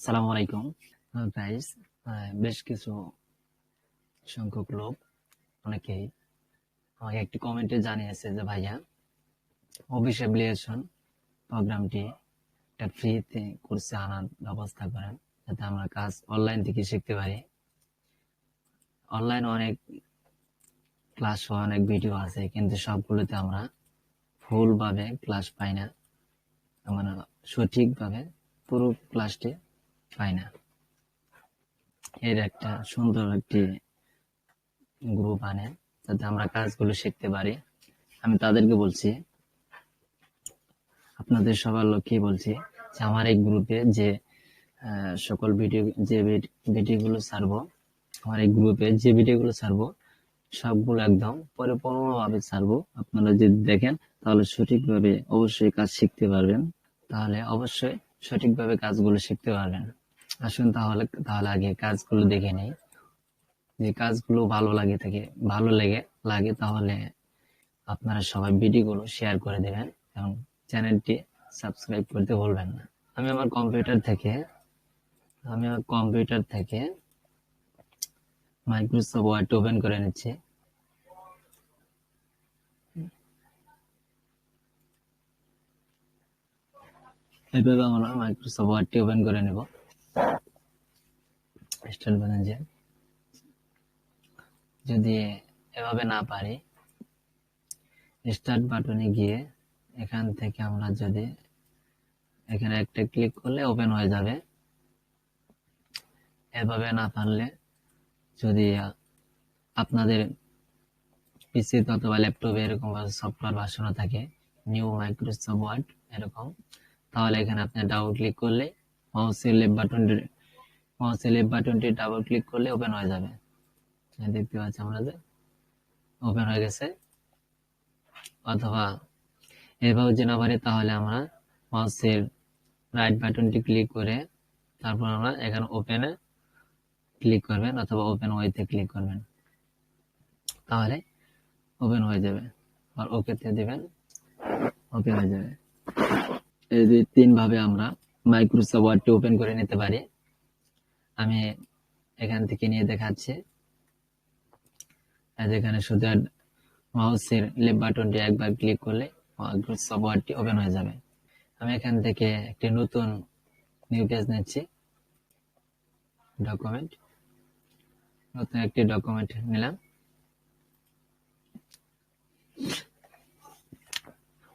আসসালামু আলাইকুম গাইস। বেশ কিছু সংখ্যক লোক অনেকেই আমাকে একটি কমেন্টে জানিয়েছে যে ভাইয়া অফিস অ্যাপ্লিকেশন প্রোগ্রামটি একটা ফ্রিতে কোর্সে আনার ব্যবস্থা করেন, যাতে আমরা কাজ অনলাইন থেকে শিখতে পারি। অনলাইন অনেক ক্লাস অনেক ভিডিও আছে, কিন্তু সবগুলোতে আমরা ফুল ভাবে ক্লাস পাই না, মানে সঠিকভাবে পুরো ক্লাসটি পাই না। এর একটা সুন্দর একটি গ্রুপ আনে যাতে আমরা কাজগুলো শিখতে পারি। আমি তাদেরকে বলছি, আপনাদের সবার লক্ষ্যে বলছি যে আমার এই গ্রুপে যে সকল ভিডিওগুলো ছাড়বো, আমার এই গ্রুপে যে ভিডিওগুলো ছাড়বো সবগুলো একদম পরিপূর্ণভাবে ছাড়বো। আপনারা যদি দেখেন তাহলে সঠিকভাবে অবশ্যই কাজ শিখতে পারবেন, তাহলে অবশ্যই সঠিকভাবে কাজগুলো শিখতে পারবেন। আসুন তাহলে আগে কাজগুলো দেখে নেই। যে কাজগুলো ভালো লাগে তাহলে আপনারা সবাই ভিডিওগুলো শেয়ার করে দেবেন এবং চ্যানেলটি সাবস্ক্রাইব করতে ভুলবেন না। আমি আমার কম্পিউটার থেকে মাইক্রোসফট ওয়ার্ড ওপেন করে নিচ্ছি। এইভাবে আমরা মাইক্রোসফট ওয়ার্ডটি ওপেন করে নেব। স্টার্ট বাটনে যদি এভাবে না পারি, স্টার্ট বাটনে গিয়ে এখান থেকে আমরা যদি এখানে একটা ক্লিক করলে ওপেন হয়ে যাবে। এভাবে না পারলে যদি আপনাদের পিসি অথবা ল্যাপটপে এরকম সফটওয়্যার ভার্সন থাকে, নিউ মাইক্রোসফট ওয়ার্ড এরকম, তাহলে এখানে আপনি ডাবল ক্লিক করলে মাউসের লেফট বাটনটি ডাবল ক্লিক করলে ওপেন হয়ে যাবে। দেখতে পাচ্ছি আমরা যে ওপেন হয়ে গেছে। অথবা এভাবে যদি না পারি তাহলে আমরা মাউসের রাইট বাটনটি ক্লিক করে তারপর আমরা এখানে ওপেনে ক্লিক করবেন অথবা ওপেন ওয়েতে ক্লিক করবেন, তাহলে ওপেন হয়ে যাবে। আর ওকেতে দিবেন, ওপেন হয়ে যাবে। এই যে 3 ভাবে আমরা মাইক্রোসফট ওয়ার্ডটি ওপেন করে নিতে পারি। আমি এখান থেকে নিয়ে দেখাচ্ছি। যেখানে শুধু মাউসের লেফট বাটনটি একবার ক্লিক করলে মাইক্রোসফট ওয়ার্ডটি ওপেন হয়ে যাবে। আমি এখান থেকে একটি নতুন নিউ পেজ নিচ্ছি, নতুন একটি ডকুমেন্ট নিলাম।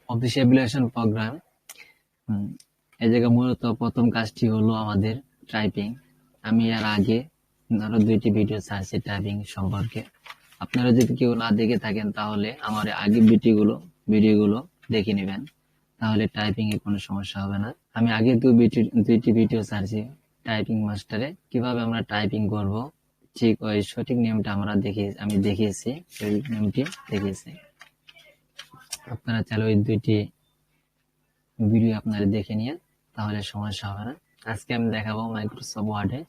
অফিস অ্যাপ্লিকেশন প্রোগ্রাম, এই জায়গায় মূলত প্রথম কাজটি হলো আমাদের টাইপিং। আমি এর আগে আরো 2টি ভিডিও ছাড়ছি টাইপিং সম্পর্কে। আপনারা যদি কেউ না দেখে থাকেন তাহলে আমার আগে ভিডিওগুলো দেখে নেবেন, তাহলে টাইপিং এ কোনো সমস্যা হবে না। আমি আগে 2টি ভিডিও ছাড়ছি টাইপিং মাস্টারে, কিভাবে আমরা টাইপিং করব ঠিক ওই সঠিক নিয়মটা আমি দেখিয়েছি, সেই নিয়মটি দেখিয়েছি। আপনারা চাইলে ওই 2টি ভিডিও আপনারা দেখে নিয়ে, তাহলে সমস্যা হবে না। আজকে আমি দেখাবো মাইক্রোসফট ওয়ার্ডে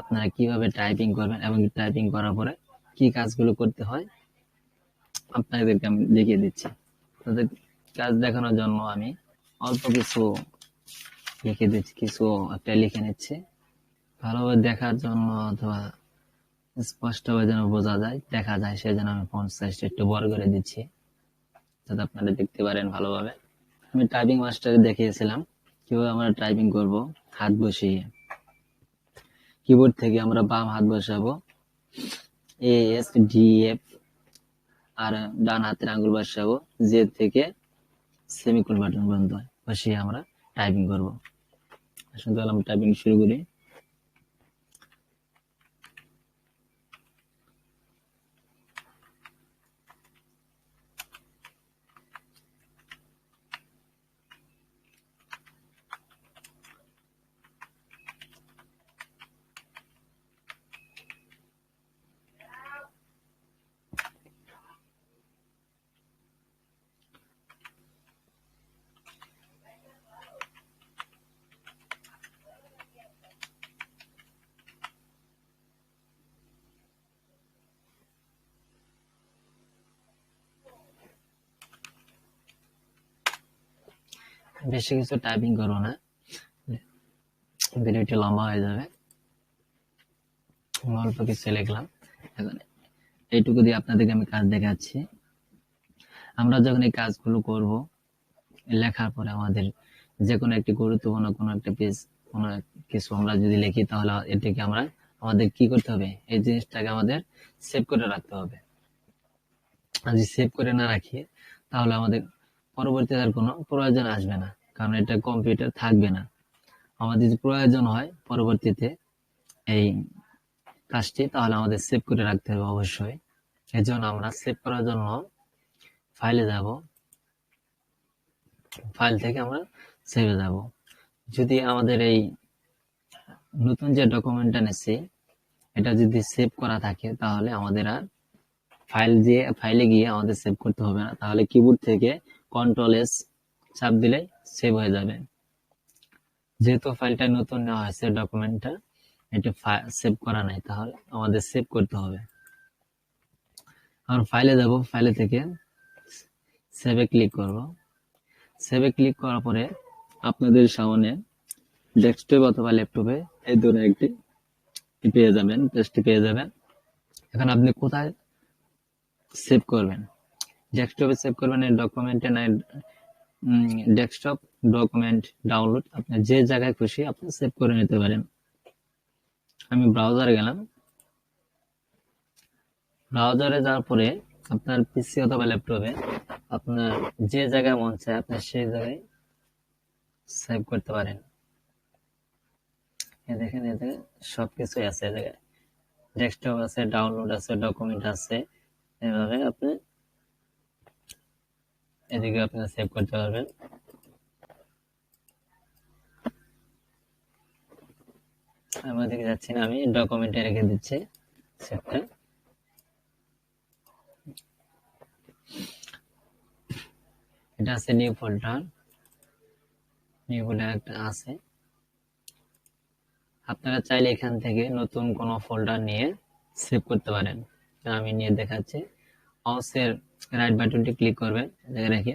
আপনারা কিভাবে টাইপিং করবেন এবং টাইপিং করার পরে কি কাজগুলো করতে হয় আপনাদেরকে আমি দেখিয়ে দিচ্ছি। তাদের কাজ দেখানোর জন্য আমি অল্প কিছু একটা লিখে নিচ্ছি, ভালোভাবে দেখার জন্য অথবা স্পষ্টভাবে যেন দেখা যায় সেজন্য আমি ফন্ট সাইজটা একটু বড় করে দিচ্ছি, যাতে আপনারা দেখতে পারেন ভালোভাবে। আমি টাইপিং মাস্টারে দেখিয়েছিলাম কিভাবে আমরা টাইপিং করব। হাত বসিয়ে কিবোর্ড থেকে আমরা বাম হাত বসাবো, ASDF, আর ডান হাতের আঙ্গুল বসাবো জে থেকে সেমিকোলন বাটন পর্যন্ত বসিয়ে আমরা টাইপিং করব। আসুন তাহলে আমরা টাইপিং শুরু করি। বেশি কিছু টাইপিং করবো না, ভিডিওটি লম্বা হয়ে যাবে, অল্প কিছু লিখলাম। এখন এইটুকু দিয়ে আপনাদেরকে আমি কাজ দেখাচ্ছি। আমরা যখন এই কাজগুলো করব, লেখার পরে আমাদের যে কোনো একটি গুরুত্বপূর্ণ কোনো একটা পেজ, কোনো কিছু আমরা যদি লিখি, তাহলে এটাকে আমরা আমাদের কি করতে হবে, এই জিনিসটাকে আমাদের সেভ করে রাখতে হবে। আর যদি সেভ করে না রাখি, তাহলে আমাদের পরবর্তীতে আর কোনো প্রয়োজন আসবে না, কারণ এটা কম্পিউটার থাকবে না। আমাদের যদি প্রয়োজন হয় পরবর্তীতে এই কাজটি, তাহলে আমাদের সেভ করে রাখতে হবে অবশ্যই। এই জন্য আমরা সেভ করার জন্য ফাইলে যাব, ফাইল থেকে আমরা সেভে যাব। যদি আমাদের এই নতুন যে ডকুমেন্টটা নিচ্ছি এটা যদি সেভ করা থাকে, তাহলে আমাদের আর ফাইলে গিয়ে আমাদের সেভ করতে হবে না, তাহলে কিবোর্ড থেকে কন্ট্রোল-এস চাপ দিলেই সেভ হয়ে যাবে। যেহেতু ফাইলটা নতুন নেওয়া হয়েছে, ডকুমেন্টটা এটা সেভ করা নাই, তাহলে আমাদের সেভ করতে হবে। আমরা ফাইলে যাব, ফাইলে থেকে সেভে ক্লিক করব। সেভে ক্লিক করার পরে আপনাদের সামনে ডেস্কটপ অথবা ল্যাপটপে এই ধরনের একটি পেয়ে যাবেন, পেজটি পেয়ে যাবেন। এখন আপনি কোথায় সেভ করবেন? ডেস্কটপে সেভ করবেন, এই ডকুমেন্টে না ডেস্কটপ ডকুমেন্ট ডাউনলোড, আপনি যে জায়গায় খুশি আপনি সেভ করে নিতে পারেন। আমি ব্রাউজারে গেলাম। ব্রাউজারে যাওয়ার পরে আপনার পিসি অথবা ল্যাপটপে আপনার যে জায়গায় মন চায় আপনি সেই জায়গায় সেভ করতে পারেন। দেখেন এতে সবকিছুই আছে, এই জায়গায় ডেস্কটপ আছে, ডাউনলোড আছে, ডকুমেন্ট আছে। এভাবে আপনি এদিকে আপনি সেভ করতে পারবেন। আমি ওদিকে যাচ্ছি না, আমি ডকুমেন্টে রেখে দিচ্ছি সেভটা। এটা আছে নিউ ফোল্ডার, নিউ ফোল্ডার একটা আছে। আপনারা চাইলে এখান থেকে নতুন কোনো ফোল্ডার নিয়ে সেভ করতে পারেন। আমি নিয়ে দেখাচ্ছি। মাউসের রাইট বাটনটি ক্লিক করবেন, এখানে রেখে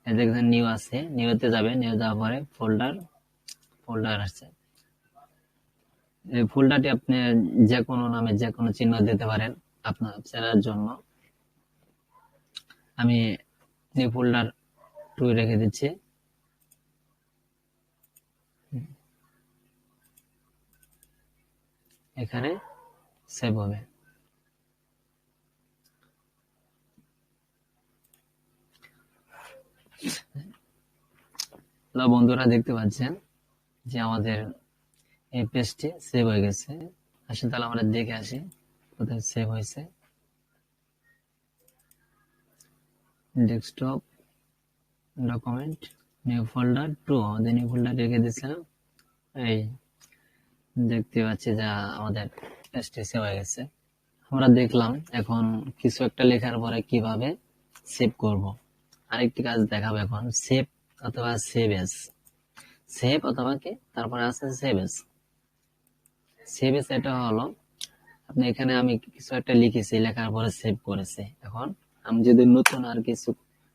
দেখবেন নিউ আছে, নিউতে যাবেন। নিউ যাওয়ার পরে ফোল্ডার আছে। এই ফোল্ডারটি আপনি যে কোনো নামে যে কোনো চিহ্ন দিতে পারেন আপনার চেনার জন্য। আমি নিউ ফোল্ডার 2 রেখে দিচ্ছি। এখানে সেভ হবে। বন্ধুরা দেখতে পাচ্ছেন যে আমাদের এই পেজটি সেভ হয়ে গেছে। আসলে তাহলে আমরা দেখে আসি কোথায় সেভ হয়েছে। ডেস্কটপ ডকুমেন্ট নিউ ফোল্ডার 2, আমাদের নিউ ফোল্ডার রেখে দিয়েছিলাম। এই দেখতে পাচ্ছি যে আমাদের পেজটি সেভ হয়ে গেছে। আমরা দেখলাম এখন কিছু একটা লেখার পরে কিভাবে সেভ করব। আরেকটি কাজ দেখাবো এখন, সেভ অথবা সেভ এস। সেভ অথবা কি তারপরে আছে সেভ এস। সেভ এস এটা হলো আপনি এখানে আমি কিছু একটা লিখেছি, লেখার পরে সেভ করেছি। এখন আমি যদি নতুন আর কিছু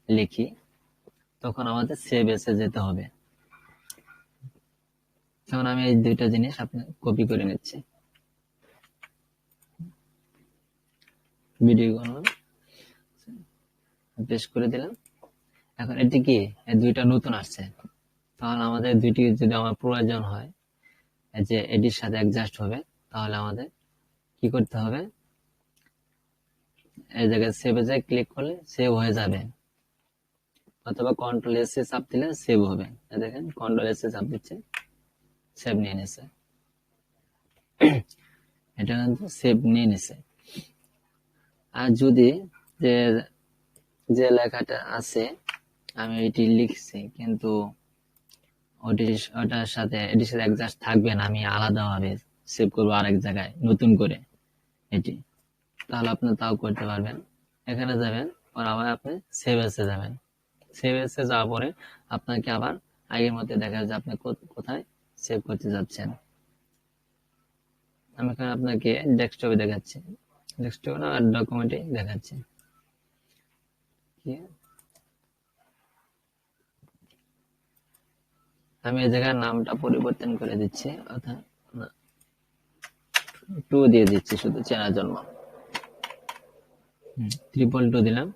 লিখি তখন আমাদের সেভ এসে যেতে হবে। এখন আমি এই দুইটা জিনিস আপনি কপি করে নিচ্ছি, ভিডিও পেস্ট করে দিলাম। এখন এটি কি এই দুইটা নতুন আসছে, তাহলে আমাদের দুইটি যদি আমার প্রয়োজন হয় যে এটির সাথে অ্যাডজাস্ট হবে, তাহলে আমাদের কি করতে হবে, এই জায়গায় সেভে যায় ক্লিক করলে সেভ হয়ে যাবে, অথবা কন্ট্রোল-এস চাপ দিলে সেভ হবে। দেখেন কন্ট্রোল-এস চাপ দিচ্ছে, সেভ নিয়ে নিছে। এটা কিন্তু সেভ নিয়ে নিছে। আর যদি যে যে লেখাটা আছে আমি এটি লিখছি কিন্তু ওটার সাথে এটির সাথে অ্যাডজাস্ট থাকবে না, আমি আলাদাভাবে সেভ করবো আরেক জায়গায় নতুন করে এটি, তাহলে আপনি তাও করতে পারবেন। এখানে যাবেন, পর আবার আপনি সেভ এসে যাবেন। সেভ এসে যাওয়ার পরে আপনাকে আবার আগের মধ্যে দেখা যাচ্ছে আপনি কোথায় সেভ করতে যাচ্ছেন। আমি এখানে আপনাকে ডেস্কটপে দেখাচ্ছি, ডেস্কটপে না ডকুমেন্টে দেখাচ্ছি। আমি এই জায়গায় নামটা পরিবর্তন করে দিচ্ছি, অর্থাৎ 2 দিয়ে দিচ্ছি শুধু চেনার জন্য। 222 দিলাম।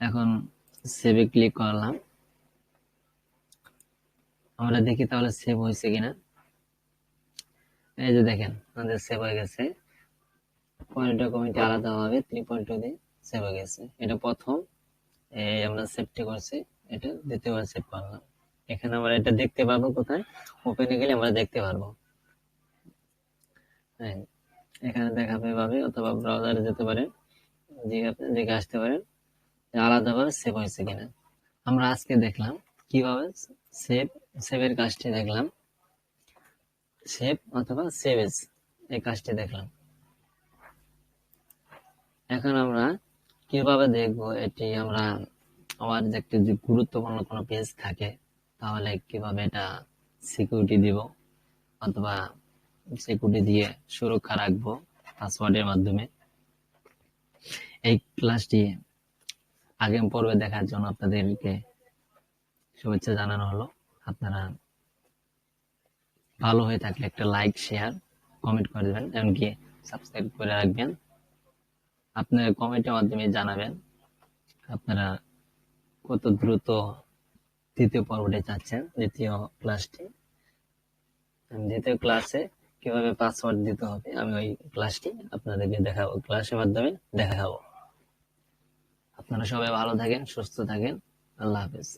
এখন সেভে ক্লিক করলাম। আমরা দেখি তাহলে সেভ হয়েছে কিনা। এই যে দেখেন আমাদের সেভ হয়ে গেছে। পয়েন্ট কমিটি আলাদা হবে, 3.2 দিয়ে সেভ হয়ে গেছে। এটা প্রথম আমরা সেভটি করছি, এটা দ্বিতীয়বার সেভ করলাম। এখানে আমরা এটা দেখতে পারবো কোথায়, ওপেনে গেলে আমরা দেখতে পারবো। হ্যাঁ, এখানে দেখাবে পাবে, অথবা ব্রাউজারে যেতে পারেন, দেখে আসতে পারেন আলাদাভাবে সেভ হয়েছে কিনা। আমরা আজকে দেখলাম কিভাবে সেভের কাজটি দেখলাম, সেভ অথবা সেভ এস এই কাজটি দেখলাম। এখন আমরা কিভাবে দেখবো এটি, আমরা আবার দেখতে যদি গুরুত্বপূর্ণ কোনো পেজ থাকে তাহলে কিভাবে এটা সিকিউরিটি দিব, অথবা সিকিউরিটি দিয়ে সুরক্ষা রাখবো পাসওয়ার্ডের মাধ্যমে। এই ক্লাসটি আগে পর্বে দেখার জন্য আপনাদেরকে শুভেচ্ছা জানানো হলো। আপনারা ভালো হয়ে থাকলে একটা লাইক, শেয়ার, কমেন্ট করে দেবেন, এমনকি সাবস্ক্রাইব করে রাখবেন। আপনার কমেন্টের মাধ্যমে জানাবেন আপনারা কত দ্রুত দ্বিতীয় পর্বটি চাচ্ছেন। দ্বিতীয় ক্লাসে কিভাবে পাসওয়ার্ড দিতে হবে আমি ওই ক্লাসটি আপনাদেরকে দেখাবো, ক্লাসের মাধ্যমে দেখাবো। আপনারা সবাই ভালো থাকেন, সুস্থ থাকেন। আল্লাহ হাফেজ।